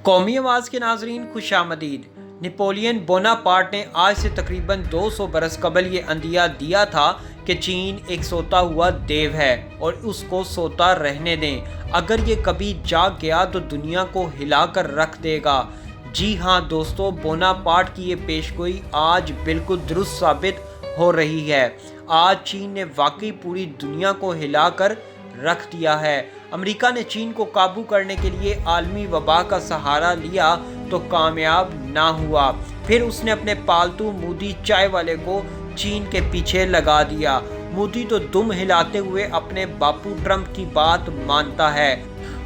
قومی آواز کے ناظرین خوش آمدید۔ نپولین بوناپارٹ نے آج سے تقریباً 200 برس قبل یہ عندیہ دیا تھا کہ چین ایک سوتا ہوا دیو ہے اور اس کو سوتا رہنے دیں، اگر یہ کبھی جاگ گیا تو دنیا کو ہلا کر رکھ دے گا۔ جی ہاں دوستو، بوناپارٹ کی یہ پیشگوئی آج بالکل درست ثابت ہو رہی ہے۔ آج چین نے واقعی پوری دنیا کو ہلا کر رکھ دیا ہے۔ امریکہ نے چین کو قابو کرنے کے لیے عالمی وبا کا سہارا لیا تو کامیاب نہ ہوا، پھر اس نے اپنے پالتو مودی چائے والے کو چین کے پیچھے لگا دیا۔ مودی تو دم ہلاتے ہوئے اپنے باپو ٹرمپ کی بات مانتا ہے۔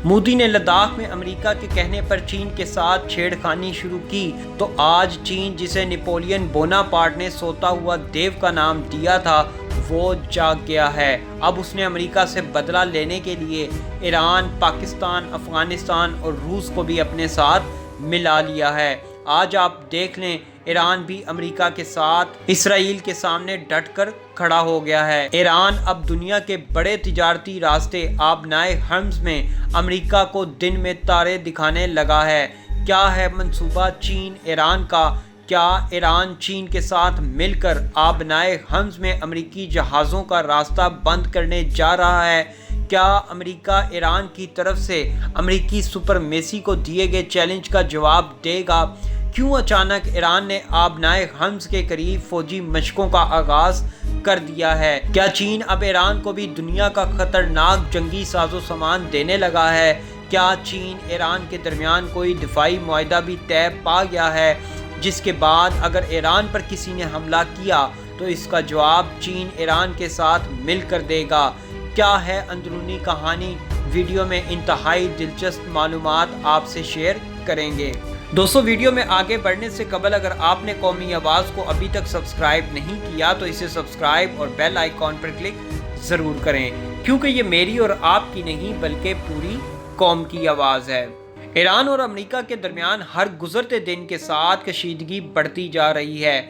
مودی نے لداخ میں امریکہ کے کہنے پر چین کے ساتھ چھیڑخانی شروع کی تو آج چین، جسے نپولین بوناپارٹ نے سوتا ہوا دیو کا نام دیا تھا، وہ جاگ گیا ہے۔ اب اس نے امریکہ سے بدلہ لینے کے لیے ایران، پاکستان، افغانستان اور روس کو بھی اپنے ساتھ ملا لیا ہے۔ آج آپ دیکھ لیں، ایران بھی امریکہ کے ساتھ اسرائیل کے سامنے ڈٹ کر کھڑا ہو گیا ہے۔ ایران اب دنیا کے بڑے تجارتی راستے آبنائے ہرمز میں امریکہ کو دن میں تارے دکھانے لگا ہے۔ کیا ہے منصوبہ چین ایران کا؟ کیا ایران چین کے ساتھ مل کر آبنائے ہرمز میں امریکی جہازوں کا راستہ بند کرنے جا رہا ہے؟ کیا امریکہ ایران کی طرف سے امریکی سپرمیسی کو دیے گئے چیلنج کا جواب دے گا؟ کیوں اچانک ایران نے آبنائے ہرمز کے قریب فوجی مشقوں کا آغاز کر دیا ہے؟ کیا چین اب ایران کو بھی دنیا کا خطرناک جنگی ساز و سامان دینے لگا ہے؟ کیا چین ایران کے درمیان کوئی دفاعی معاہدہ بھی طے پا گیا ہے، جس کے بعد اگر ایران پر کسی نے حملہ کیا تو اس کا جواب چین ایران کے ساتھ مل کر دے گا؟ کیا ہے اندرونی کہانی؟ ویڈیو میں انتہائی دلچسپ معلومات آپ سے شیئر کریں گے۔ دوستو، ویڈیو میں آگے بڑھنے سے قبل اگر آپ نے قومی آواز کو ابھی تک سبسکرائب نہیں کیا تو اسے سبسکرائب اور بیل آئیکن پر کلک ضرور کریں، کیونکہ یہ میری اور آپ کی نہیں بلکہ پوری قوم کی آواز ہے۔ ایران اور امریکہ کے درمیان ہر گزرتے دن کے ساتھ کشیدگی بڑھتی جا رہی ہے۔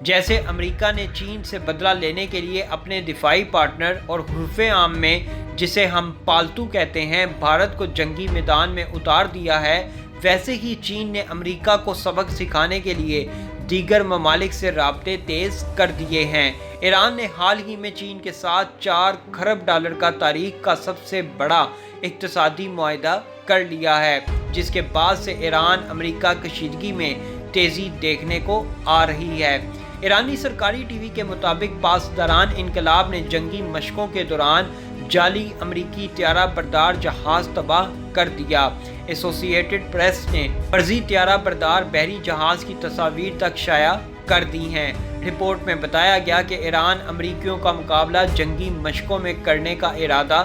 جیسے امریکہ نے چین سے بدلہ لینے کے لیے اپنے دفاعی پارٹنر اور حلف عام میں، جسے ہم پالتو کہتے ہیں، بھارت کو جنگی میدان میں اتار دیا ہے، ویسے ہی چین نے امریکہ کو سبق سکھانے کے لیے دیگر ممالک سے رابطے تیز کر دیے ہیں۔ ایران نے حال ہی میں چین کے ساتھ 4 کھرب ڈالر کا تاریخ کا سب سے بڑا اقتصادی معاہدہ کر لیا ہے، جس کے بعد سے ایران امریکہ کشیدگی میں تیزی دیکھنے کو آ رہی ہے۔ ایرانی سرکاری ٹی وی کے مطابق پاسداران انقلاب نے جنگی مشقوں کے دوران جعلی امریکی طیارہ بردار جہاز تباہ کر دیا۔ ایسوسی ایٹڈ پریس نے فرضی طیارہ بردار بحری جہاز کی تصاویر تک شائع کر دی ہیں۔ رپورٹ میں بتایا گیا کہ ایران امریکیوں کا مقابلہ جنگی مشقوں میں کرنے کا ارادہ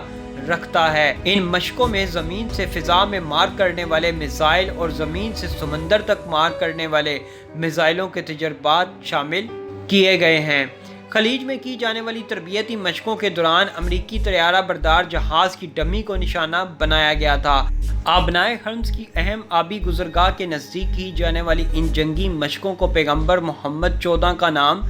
رکھتا ہے۔ ان مشقوں میں زمین سے فضا میں مار کرنے والے میزائل اور زمین سے سمندر تک مار کرنے والے میزائلوں کے تجربات شامل کیے گئے ہیں۔ خلیج میں کی جانے والی تربیتی مشقوں کے دوران امریکی طیارہ بردار جہاز کی ڈمی کو نشانہ بنایا گیا تھا۔ آبنائے ہرمز کی اہم آبی گزرگاہ کے نزدیک کی جانے والی ان جنگی مشقوں کو پیغمبر محمد 14 کا نام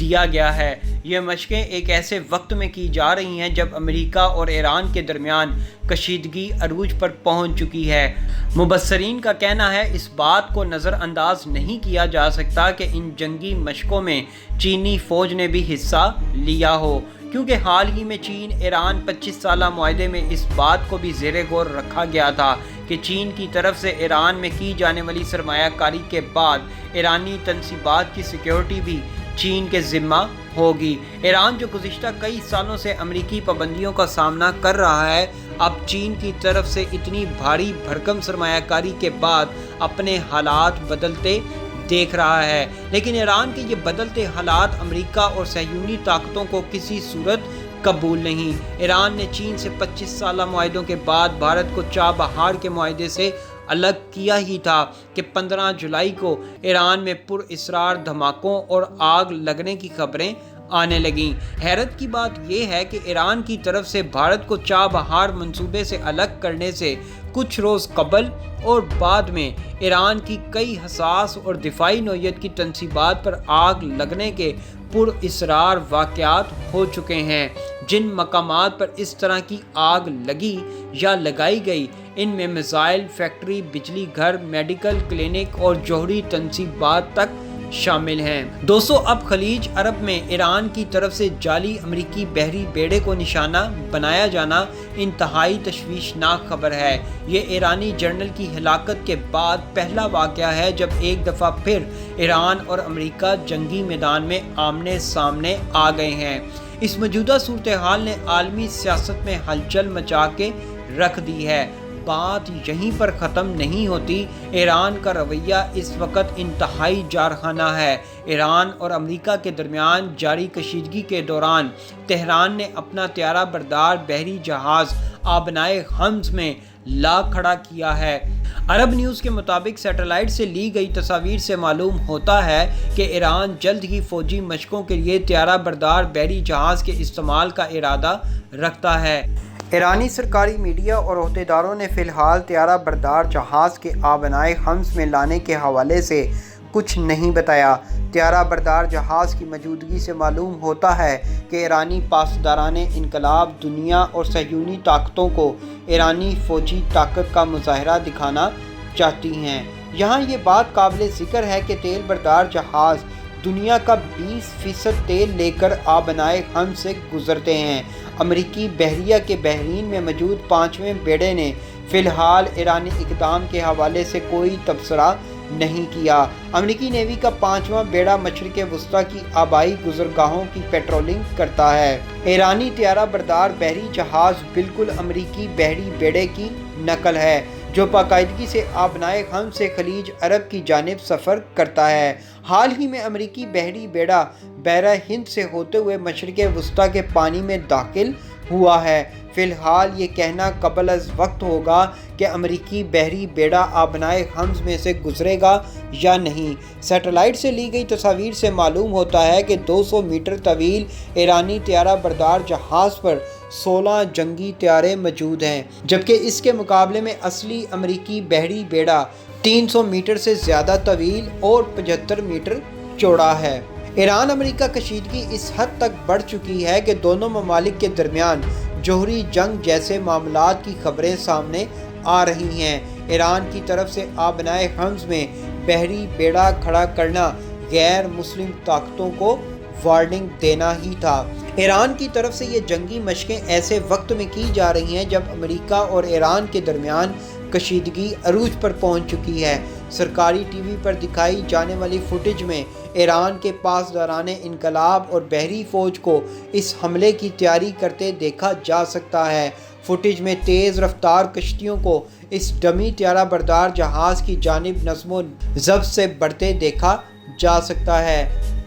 دیا گیا ہے۔ یہ مشقیں ایک ایسے وقت میں کی جا رہی ہیں جب امریکہ اور ایران کے درمیان کشیدگی عروج پر پہنچ چکی ہے۔ مبصرین کا کہنا ہے اس بات کو نظر انداز نہیں کیا جا سکتا کہ ان جنگی مشقوں میں چینی فوج نے بھی حصہ لیا ہو، کیونکہ حال ہی میں چین ایران 25 سالہ معاہدے میں اس بات کو بھی زیر غور رکھا گیا تھا کہ چین کی طرف سے ایران میں کی جانے والی سرمایہ کاری کے بعد ایرانی تنصیبات کی سیکیورٹی بھی چین کے ذمہ ہوگی۔ ایران جو گزشتہ کئی سالوں سے امریکی پابندیوں کا سامنا کر رہا ہے، اب چین کی طرف سے اتنی بھاری بھرکم سرمایہ کاری کے بعد اپنے حالات بدلتے دیکھ رہا ہے، لیکن ایران کے یہ بدلتے حالات امریکہ اور صہیونی طاقتوں کو کسی صورت قبول نہیں۔ ایران نے چین سے 25 سالہ معاہدوں کے بعد بھارت کو چابہار کے معاہدے سے الگ کیا ہی تھا کہ 15 جولائی کو ایران میں پر اسرار دھماکوں اور آگ لگنے کی خبریں آنے لگیں۔ حیرت کی بات یہ ہے کہ ایران کی طرف سے بھارت کو چابہار منصوبے سے الگ کرنے سے کچھ روز قبل اور بعد میں ایران کی کئی حساس اور دفاعی نوعیت کی تنصیبات پر آگ لگنے کے پر اسرار واقعات ہو چکے ہیں۔ جن مقامات پر اس طرح کی آگ لگی یا لگائی گئی، ان میں میزائل فیکٹری، بجلی گھر، میڈیکل کلینک اور جوہری تنصیبات تک شامل ہیں۔ دوستو، اب خلیج عرب میں ایران کی طرف سے جعلی امریکی بحری بیڑے کو نشانہ بنایا جانا انتہائی تشویشناک خبر ہے۔ یہ ایرانی جنرل کی ہلاکت کے بعد پہلا واقعہ ہے جب ایک دفعہ پھر ایران اور امریکہ جنگی میدان میں آمنے سامنے آ گئے ہیں۔ اس موجودہ صورتحال نے عالمی سیاست میں ہلچل مچا کے رکھ دی ہے۔ بات یہیں پر ختم نہیں ہوتی۔ ایران کا رویہ اس وقت انتہائی جارحانہ ہے۔ ایران اور امریکہ کے درمیان جاری کشیدگی کے دوران تہران نے اپنا طیارہ بردار بحری جہاز آبنائے حمز میں لا کھڑا کیا ہے۔ عرب نیوز کے مطابق سیٹلائٹ سے لی گئی تصاویر سے معلوم ہوتا ہے کہ ایران جلد ہی فوجی مشقوں کے لیے طیارہ بردار بحری جہاز کے استعمال کا ارادہ رکھتا ہے۔ ایرانی سرکاری میڈیا اور عہدیداروں نے فی الحال طیارہ بردار جہاز کے آبنائے حمز میں لانے کے حوالے سے کچھ نہیں بتایا۔ طیارہ بردار جہاز کی موجودگی سے معلوم ہوتا ہے کہ ایرانی پاسداران انقلاب دنیا اور صہیونی طاقتوں کو ایرانی فوجی طاقت کا مظاہرہ دکھانا چاہتی ہیں۔ یہاں یہ بات قابل ذکر ہے کہ تیل بردار جہاز دنیا کا 20% تیل لے کر آبنائے حمز سے گزرتے ہیں۔ امریکی بحریہ کے بحرین میں موجود 5ویں بیڑے نے فی الحال ایرانی اقدام کے حوالے سے کوئی تبصرہ نہیں کیا۔ امریکی نیوی کا 5واں بیڑا مشرق وسطیٰ کی آبائی گزرگاہوں کی پیٹرولنگ کرتا ہے۔ ایرانی طیارہ بردار بحری جہاز بالکل امریکی بحری بیڑے کی نقل ہے جو باقاعدگی سے آبنائے حمز سے خلیج عرب کی جانب سفر کرتا ہے۔ حال ہی میں امریکی بحری بیڑا بحیرہ ہند سے ہوتے ہوئے مشرق وسطیٰ کے پانی میں داخل ہوا ہے۔ فی الحال یہ کہنا قبل از وقت ہوگا کہ امریکی بحری بیڑا آبنائے حمز میں سے گزرے گا یا نہیں۔ سیٹلائٹ سے لی گئی تصاویر سے معلوم ہوتا ہے کہ 200 میٹر طویل ایرانی طیارہ بردار جہاز پر 16 جنگی طیارے موجود ہیں، جبکہ اس کے مقابلے میں اصلی امریکی بحری بیڑا 300 میٹر سے زیادہ طویل اور 75 میٹر چوڑا ہے۔ ایران امریکہ کشیدگی اس حد تک بڑھ چکی ہے کہ دونوں ممالک کے درمیان جوہری جنگ جیسے معاملات کی خبریں سامنے آ رہی ہیں۔ ایران کی طرف سے آبنائے حمز میں بحری بیڑا کھڑا کرنا غیر مسلم طاقتوں کو وارننگ دینا ہی تھا۔ ایران کی طرف سے یہ جنگی مشقیں ایسے وقت میں کی جا رہی ہیں جب امریکہ اور ایران کے درمیان کشیدگی عروج پر پہنچ چکی ہے۔ سرکاری ٹی وی پر دکھائی جانے والی فوٹیج میں ایران کے پاسداران انقلاب اور بحری فوج کو اس حملے کی تیاری کرتے دیکھا جا سکتا ہے۔ فوٹیج میں تیز رفتار کشتیوں کو اس ڈمی طیارہ بردار جہاز کی جانب نظم و ضبط سے بڑھتے دیکھا جا سکتا ہے۔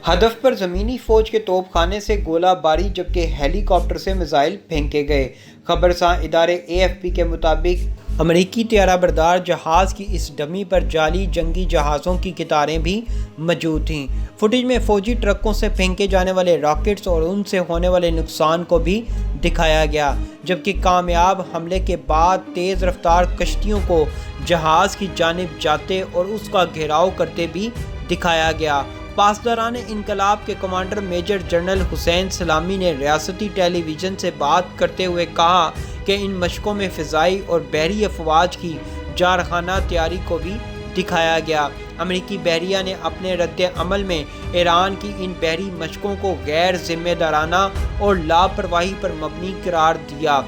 ہدف پر زمینی فوج کے توپ خانے سے گولہ باری جبکہ ہیلی کاپٹر سے میزائل پھینکے گئے۔ خبرساں ادارے AFP کے مطابق امریکی طیارہ بردار جہاز کی اس ڈمی پر جعلی جنگی جہازوں کی قطاریں بھی موجود تھیں۔ فوٹیج میں فوجی ٹرکوں سے پھینکے جانے والے راکٹس اور ان سے ہونے والے نقصان کو بھی دکھایا گیا، جبکہ کامیاب حملے کے بعد تیز رفتار کشتیوں کو جہاز کی جانب جاتے اور اس کا گھیراؤ کرتے بھی دکھایا گیا۔ پاسداران انقلاب کے کمانڈر میجر جنرل حسین سلامی نے ریاستی ٹیلی ویژن سے بات کرتے ہوئے کہا کہ ان مشقوں میں فضائی اور بحری افواج کی جارحانہ تیاری کو بھی دکھایا گیا۔ امریکی بحریہ نے اپنے رد عمل میں ایران کی ان بحری مشقوں کو غیر ذمہ دارانہ اور لاپرواہی پر مبنی قرار دیا۔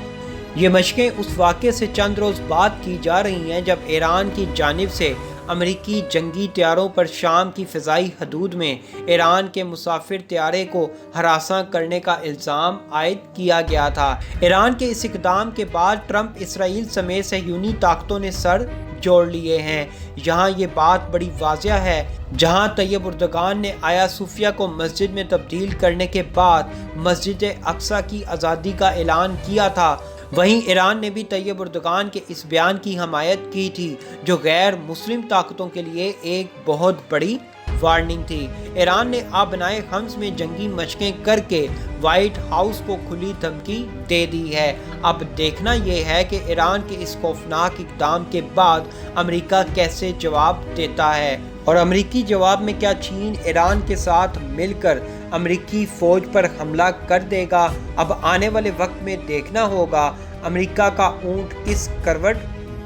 یہ مشقیں اس واقعے سے چند روز بعد کی جا رہی ہیں جب ایران کی جانب سے امریکی جنگی طیاروں پر شام کی فضائی حدود میں ایران کے مسافر طیارے کو ہراساں کرنے کا الزام عائد کیا گیا تھا۔ ایران کے اس اقدام کے بعد ٹرمپ اسرائیل سمیت صہیونی طاقتوں نے سر جوڑ لیے ہیں۔ یہاں یہ بات بڑی واضح ہے، جہاں طیب اردگان نے آیا صوفیہ کو مسجد میں تبدیل کرنے کے بعد مسجد اقصی کی آزادی کا اعلان کیا تھا، وہیں ایران نے بھی طیب اردگان کے اس بیان کی حمایت کی تھی جو غیر مسلم طاقتوں کے لیے ایک بہت بڑی وارننگ تھی۔ ایران نے آبنائے حمز میں جنگی مشقیں کر کے وائٹ ہاؤس کو کھلی دھمکی دے دی ہے۔ اب دیکھنا یہ ہے کہ ایران کے اس خوفناک اقدام کے بعد امریکہ کیسے جواب دیتا ہے، اور امریکی جواب میں کیا چین ایران کے ساتھ مل کر امریکی فوج پر حملہ کر دے گا۔ اب آنے والے وقت میں دیکھنا ہوگا امریکہ کا اونٹ کس کروٹ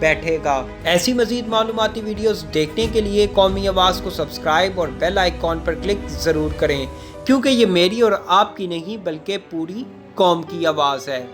بیٹھے گا۔ ایسی مزید معلوماتی ویڈیوز دیکھنے کے لیے قومی آواز کو سبسکرائب اور بیل آئیکن پر کلک ضرور کریں، کیونکہ یہ میری اور آپ کی نہیں بلکہ پوری قوم کی آواز ہے۔